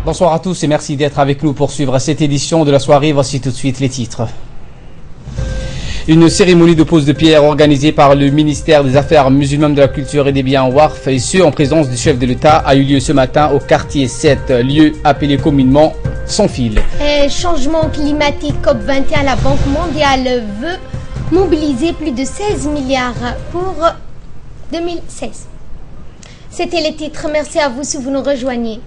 Bonsoir à tous et merci d'être avec nous pour suivre cette édition de la soirée. Voici tout de suite les titres. Une cérémonie de pose de pierre organisée par le ministère des Affaires musulmanes, de la Culture et des Biens Waqf, et ce en présence du chef de l'État, a eu lieu ce matin au quartier 7, lieu appelé communément Sans Fil. Changement climatique COP21, la Banque mondiale veut mobiliser plus de 16 milliards pour 2016. C'était les titres. Merci à vous si vous nous rejoignez.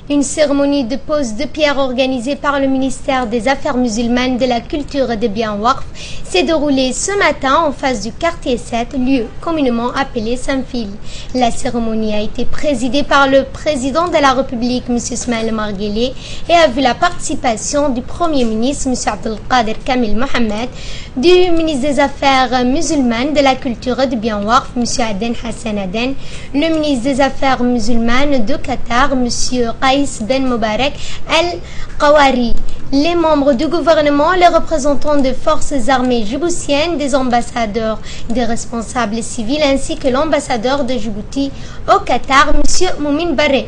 Une cérémonie de pose de pierre organisée par le ministère des Affaires musulmanes, de la Culture et des Biens Waqf s'est déroulée ce matin en face du quartier 7, lieu communément appelé Saint-Fil. La cérémonie a été présidée par le président de la République, M. Ismaël Omar Guelleh, et a vu la participation du Premier ministre, M. Abdelkader Kamil Mohamed, du ministre des Affaires musulmanes, de la Culture et des Biens Waqf, M. Aden Hassan Aden, le ministre des Affaires musulmanes de Qatar, M. Qaïs Ben Moubarak Al-Qawari, les membres du gouvernement, les représentants des forces armées djiboutiennes, des ambassadeurs, des responsables civils ainsi que l'ambassadeur de Djibouti au Qatar, M. Moumin Barré.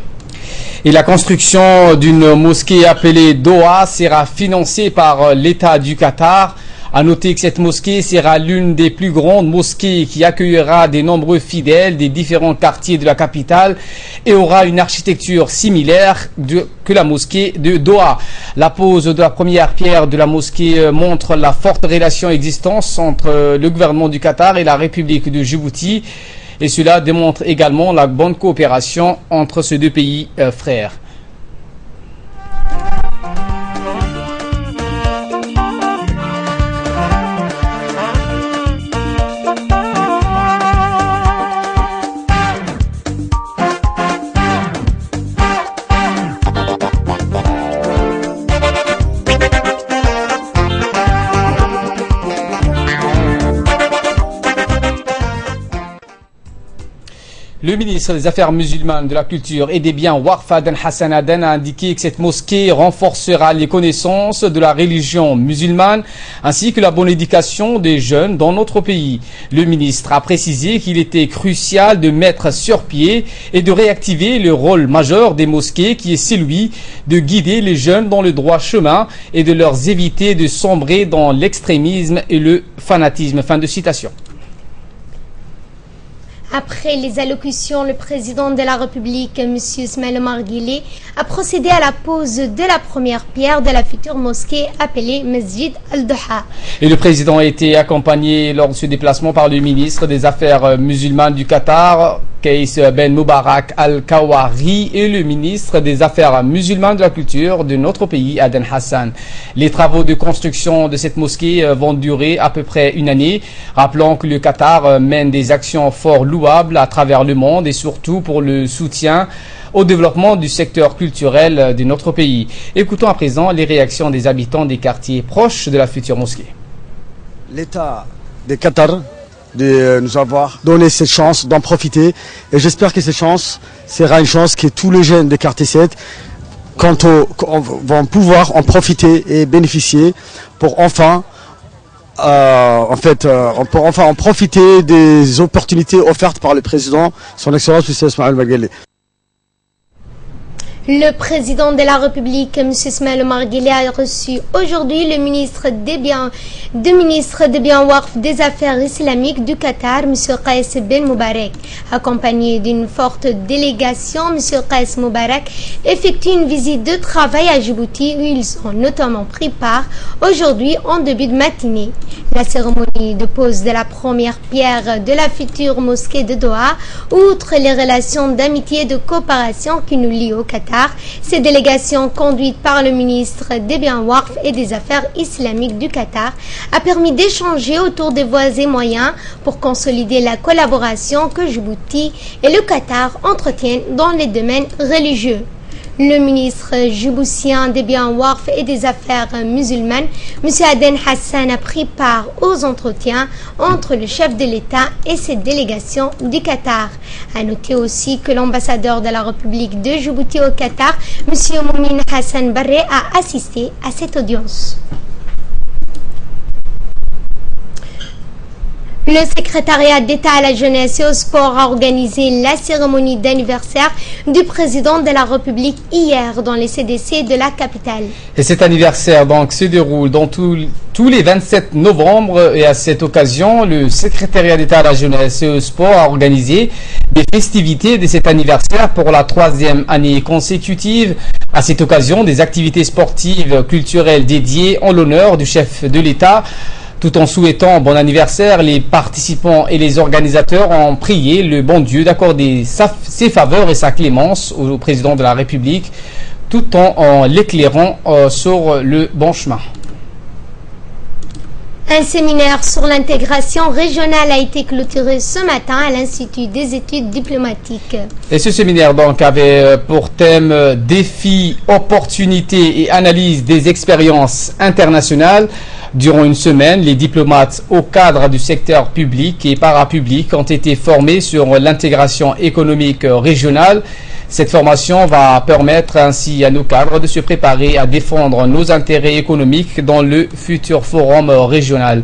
Et la construction d'une mosquée appelée Doha sera financée par l'État du Qatar. À noter que cette mosquée sera l'une des plus grandes mosquées qui accueillera de nombreux fidèles des différents quartiers de la capitale et aura une architecture similaire que la mosquée de Doha. La pose de la première pierre de la mosquée montre la forte relation existante entre le gouvernement du Qatar et la République de Djibouti, et cela démontre également la bonne coopération entre ces deux pays frères. Le ministre des Affaires musulmanes, de la Culture et des Biens Waqf, Aden Hassan Aden, a indiqué que cette mosquée renforcera les connaissances de la religion musulmane ainsi que la bonne éducation des jeunes dans notre pays. Le ministre a précisé qu'il était crucial de mettre sur pied et de réactiver le rôle majeur des mosquées qui est celui de guider les jeunes dans le droit chemin et de leur éviter de sombrer dans l'extrémisme et le fanatisme. Fin de citation. Après les allocutions, le président de la République, M. Ismaël Omar Guelleh, a procédé à la pose de la première pierre de la future mosquée appelée Masjid Al-Doha. Et le président a été accompagné lors de ce déplacement par le ministre des Affaires musulmanes du Qatar, Qaïs Ben Moubarak Al-Qawari, et le ministre des Affaires musulmanes de la Culture de notre pays, Aden Hassan. Les travaux de construction de cette mosquée vont durer à peu près une année. Rappelons que le Qatar mène des actions fort louables à travers le monde et surtout pour le soutien au développement du secteur culturel de notre pays. Écoutons à présent les réactions des habitants des quartiers proches de la future mosquée. L'État du Qatar de nous avoir donné cette chance d'en profiter, et j'espère que cette chance sera une chance que tous les jeunes des quartiers 7 vont pouvoir en profiter et bénéficier pour enfin on peut enfin en profiter des opportunités offertes par le président, son excellence M. Ismaël Omar Guelleh. Le président de la République, M. Ismaël Omar Guelleh, a reçu aujourd'hui le ministre des Biens Waqf, des Affaires islamiques du Qatar, M. Qaïs Ben Moubarak. Accompagné d'une forte délégation, M. Qaïs Moubarak effectue une visite de travail à Djibouti où ils ont notamment pris part aujourd'hui en début de matinée. La cérémonie de pose de la première pierre de la future mosquée de Doha, outre les relations d'amitié et de coopération qui nous lient au Qatar, ces délégations conduites par le ministre des Biens Waqf et des Affaires islamiques du Qatar a permis d'échanger autour des voies et moyens pour consolider la collaboration que Djibouti et le Qatar entretiennent dans les domaines religieux. Le ministre djiboutien des Biens Waqf et des Affaires musulmanes, M. Aden Hassan, a pris part aux entretiens entre le chef de l'État et cette délégation du Qatar. A noter aussi que l'ambassadeur de la République de Djibouti au Qatar, M. Moumin Hassan Barré, a assisté à cette audience. Le secrétariat d'État à la jeunesse et au sport a organisé la cérémonie d'anniversaire du président de la République hier dans les CDC de la capitale. Et cet anniversaire donc se déroule dans tous les 27 novembre et à cette occasion, le secrétariat d'État à la jeunesse et au sport a organisé des festivités de cet anniversaire pour la 3e année consécutive. À cette occasion, des activités sportives, culturelles dédiées en l'honneur du chef de l'État. Tout en souhaitant bon anniversaire, les participants et les organisateurs ont prié le bon Dieu d'accorder ses faveurs et sa clémence au président de la République, tout en l'éclairant sur le bon chemin. Un séminaire sur l'intégration régionale a été clôturé ce matin à l'Institut des études diplomatiques. Et ce séminaire donc avait pour thème défis, opportunités et analyse des expériences internationales. Durant une semaine, les diplomates au cadre du secteur public et parapublic ont été formés sur l'intégration économique régionale. Cette formation va permettre ainsi à nos cadres de se préparer à défendre nos intérêts économiques dans le futur forum régional.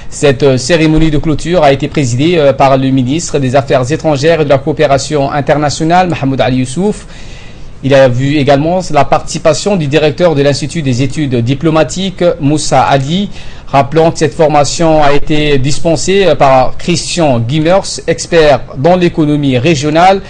Cette cérémonie de clôture a été présidée par le ministre des Affaires étrangères et de la coopération internationale, Mahmoud Ali Youssouf. Il a vu également la participation du directeur de l'Institut des études diplomatiques, Moussa Ali, rappelant que cette formation a été dispensée par Christian Guimers, expert dans l'économie régionale.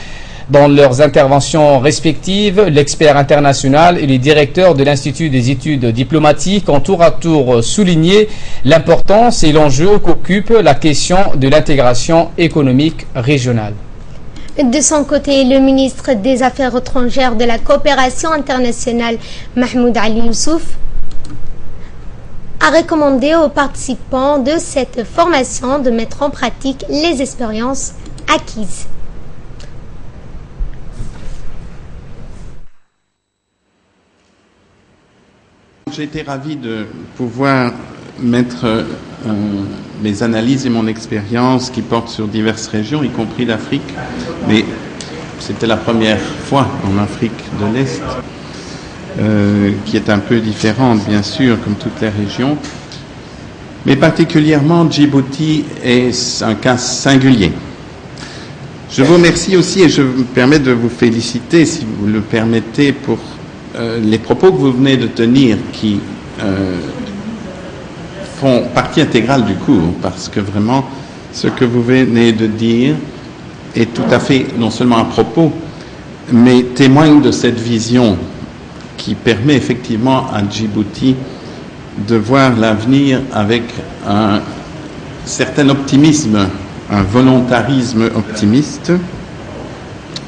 Dans leurs interventions respectives, l'expert international et les directeurs de l'Institut des études diplomatiques ont tour à tour souligné l'importance et l'enjeu qu'occupe la question de l'intégration économique régionale. De son côté, le ministre des Affaires étrangères de la coopération internationale, Mahmoud Ali Youssouf, a recommandé aux participants de cette formation de mettre en pratique les expériences acquises. J'ai été ravi de pouvoir mettre mes analyses et mon expérience qui portent sur diverses régions, y compris l'Afrique. Mais c'était la première fois en Afrique de l'Est, qui est un peu différente, bien sûr, comme toutes les régions. Mais particulièrement, Djibouti est un cas singulier. Je vous remercie aussi et je me permets de vous féliciter, si vous le permettez, pour les propos que vous venez de tenir qui font partie intégrale du cours, parce que vraiment, ce que vous venez de dire est tout à fait, non seulement à propos, mais témoigne de cette vision qui permet effectivement à Djibouti de voir l'avenir avec un certain optimisme, un volontarisme optimiste,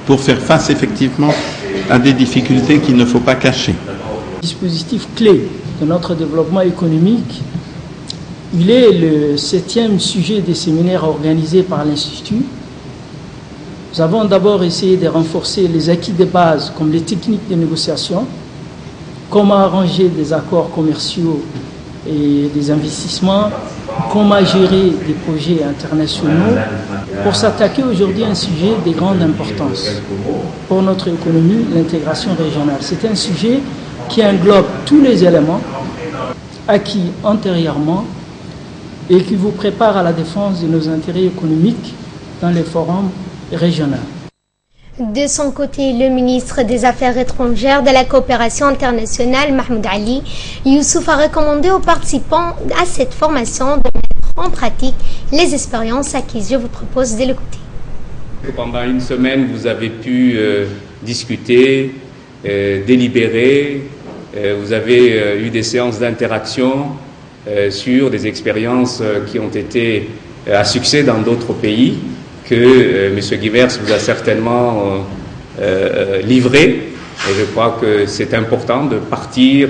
pour faire face effectivement à des difficultés qu'il ne faut pas cacher. Dispositif clé de notre développement économique, il est le 7e sujet des séminaires organisés par l'Institut. Nous avons d'abord essayé de renforcer les acquis de base comme les techniques de négociation, comment arranger des accords commerciaux et des investissements, comment gérer des projets internationaux, pour s'attaquer aujourd'hui à un sujet de grande importance pour notre économie, l'intégration régionale. C'est un sujet qui englobe tous les éléments acquis antérieurement et qui vous prépare à la défense de nos intérêts économiques dans les forums régionaux. De son côté, le ministre des Affaires étrangères de la coopération internationale, Mahmoud Ali Youssouf, a recommandé aux participants à cette formation de mettre en pratique les expériences acquises. Je vous propose de l'écouter. Pendant une semaine, vous avez pu discuter, délibérer, vous avez eu des séances d'interaction sur des expériences qui ont été à succès dans d'autres pays, que M. Guivers vous a certainement livré. Et je crois que c'est important de partir,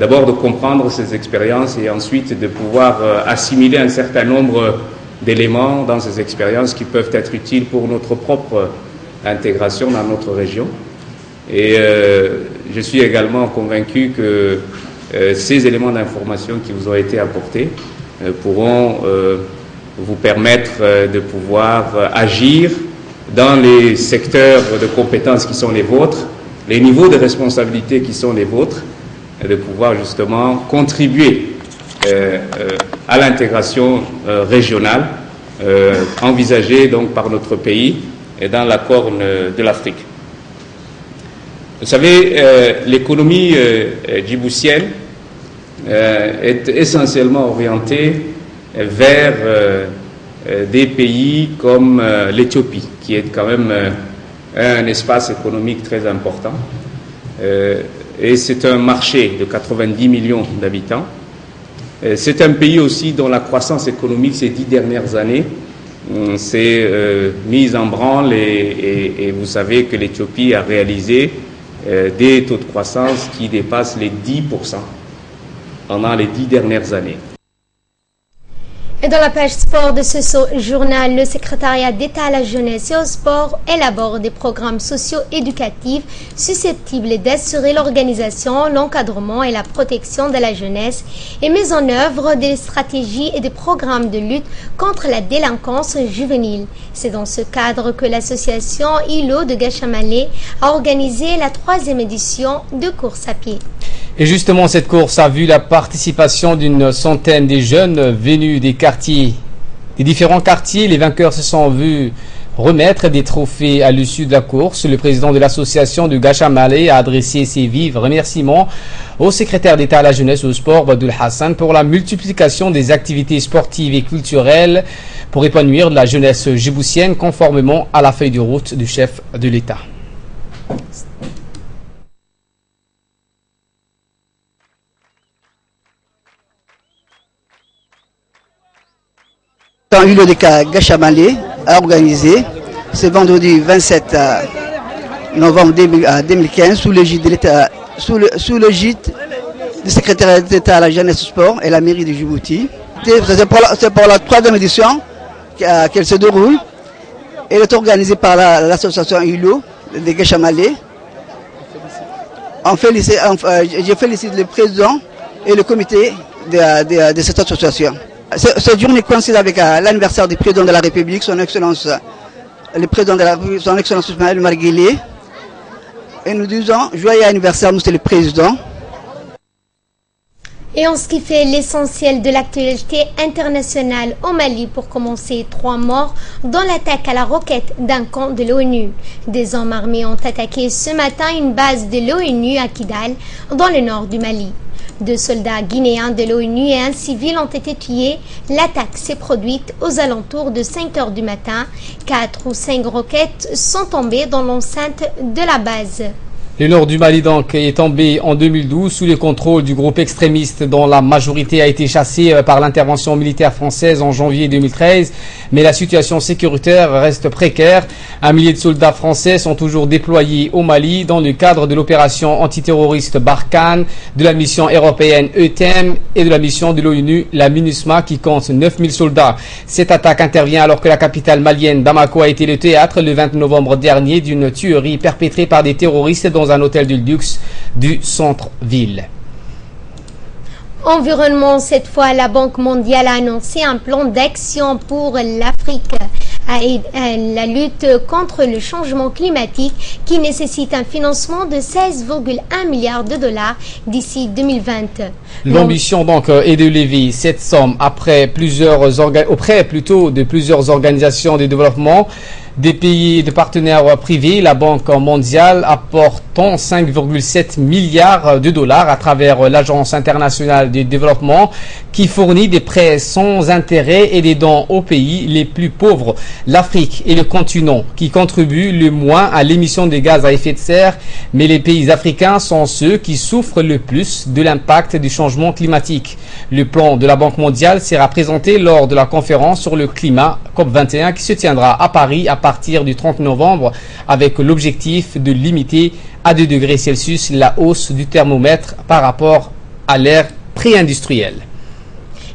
d'abord de comprendre ces expériences et ensuite de pouvoir assimiler un certain nombre d'éléments dans ces expériences qui peuvent être utiles pour notre propre intégration dans notre région. Et je suis également convaincu que ces éléments d'information qui vous ont été apportés pourront vous permettre de pouvoir agir dans les secteurs de compétences qui sont les vôtres, les niveaux de responsabilité qui sont les vôtres, et de pouvoir justement contribuer à l'intégration régionale envisagée donc par notre pays et dans la Corne de l'Afrique. Vous savez, l'économie djiboutienne est essentiellement orientée vers des pays comme l'Éthiopie, qui est quand même un espace économique très important. Et c'est un marché de 90 millions d'habitants. C'est un pays aussi dont la croissance économique ces 10 dernières années s'est mise en branle et vous savez que l'Éthiopie a réalisé des taux de croissance qui dépassent les 10% pendant les 10 dernières années. Et dans la page sport de ce journal, le secrétariat d'État à la jeunesse et au sport élabore des programmes socio-éducatifs susceptibles d'assurer l'organisation, l'encadrement et la protection de la jeunesse et met en œuvre des stratégies et des programmes de lutte contre la délinquance juvénile. C'est dans ce cadre que l'association ILO de Gachamalé a organisé la 3e édition de course à pied. Et justement, cette course a vu la participation d'une centaine de jeunes venus des quartiers, des différents quartiers. Les vainqueurs se sont vus remettre des trophées à l'issue de la course. Le président de l'association de Gachamalé a adressé ses vifs remerciements au secrétaire d'État à la jeunesse et au sport, Badoul Hassan, pour la multiplication des activités sportives et culturelles pour épanouir la jeunesse djiboutienne conformément à la feuille de route du chef de l'État. L'île de Gachamalé a organisé ce vendredi 27 novembre 2015 sous l'égide de l'État, sous l'égide du secrétaire d'État à la jeunesse et au sport et la mairie de Djibouti. C'est pour la 3e édition qu'elle se déroule. Elle est organisée par l'association ILO de Gachamalé. Je félicite le président et le comité de cette association. Cette journée coïncide avec l'anniversaire du président de la République, son Excellence, son Excellence Ismaël Omar Guelleh. Et nous disons joyeux anniversaire, Monsieur le Président. Et en ce qui fait l'essentiel de l'actualité internationale au Mali, pour commencer, 3 morts dans l'attaque à la roquette d'un camp de l'ONU. Des hommes armés ont attaqué ce matin une base de l'ONU à Kidal, dans le nord du Mali. 2 soldats guinéens de l'ONU et un civil ont été tués. L'attaque s'est produite aux alentours de 5 h du matin. 4 ou 5 roquettes sont tombées dans l'enceinte de la base. Le nord du Mali donc est tombé en 2012 sous le contrôle du groupe extrémiste dont la majorité a été chassée par l'intervention militaire française en janvier 2013. Mais la situation sécuritaire reste précaire. 1 millier de soldats français sont toujours déployés au Mali dans le cadre de l'opération antiterroriste Barkhane, de la mission européenne EUTM et de la mission de l'ONU, la MINUSMA, qui compte 9000 soldats. Cette attaque intervient alors que la capitale malienne Bamako a été le théâtre le 20 novembre dernier d'une tuerie perpétrée par des terroristes dans un hôtel de luxe du centre-ville. Environnement, cette fois, la Banque mondiale a annoncé un plan d'action pour l'Afrique. La lutte contre le changement climatique qui nécessite un financement de 16,1 milliards de dollars d'ici 2020. L'ambition donc est de lever cette somme auprès de plusieurs organisations de développement, des pays de partenaires privés. La Banque mondiale apportant 5,7 milliards de dollars à travers l'Agence internationale de développement qui fournit des prêts sans intérêt et des dons aux pays les plus pauvres. L'Afrique est le continent qui contribue le moins à l'émission de gaz à effet de serre, mais les pays africains sont ceux qui souffrent le plus de l'impact du changement climatique. Le plan de la Banque mondiale sera présenté lors de la conférence sur le climat COP21 qui se tiendra à Paris à partir du 30 novembre avec l'objectif de limiter à 2 degrés Celsius la hausse du thermomètre par rapport à l'ère pré-industrielle.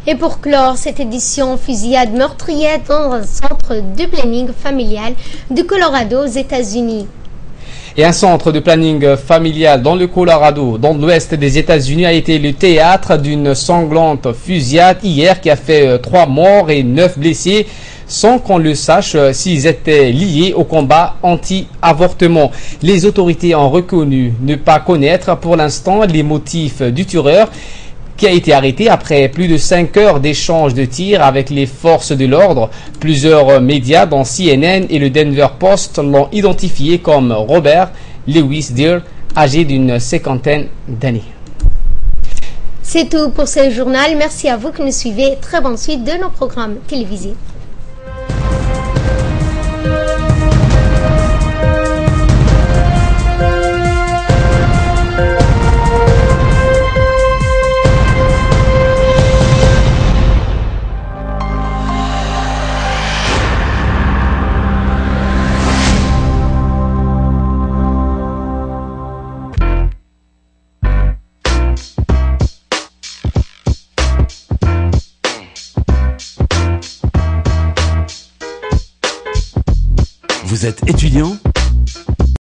Et pour clore cette édition, fusillade meurtrière dans un centre de planning familial du Colorado aux États-Unis. Et un centre de planning familial dans le Colorado, dans l'ouest des États-Unis, a été le théâtre d'une sanglante fusillade hier qui a fait 3 morts et 9 blessés, sans qu'on le sache s'ils étaient liés au combat anti-avortement. Les autorités ont reconnu ne pas connaître pour l'instant les motifs du tueur, qui a été arrêté après plus de 5 heures d'échange de tirs avec les forces de l'ordre. Plusieurs médias, dont CNN et le Denver Post, l'ont identifié comme Robert Lewis Deer, âgé d'une 50aine d'années. C'est tout pour ce journal. Merci à vous qui nous suivez. Très bonne suite de nos programmes télévisés. Vous êtes étudiant ?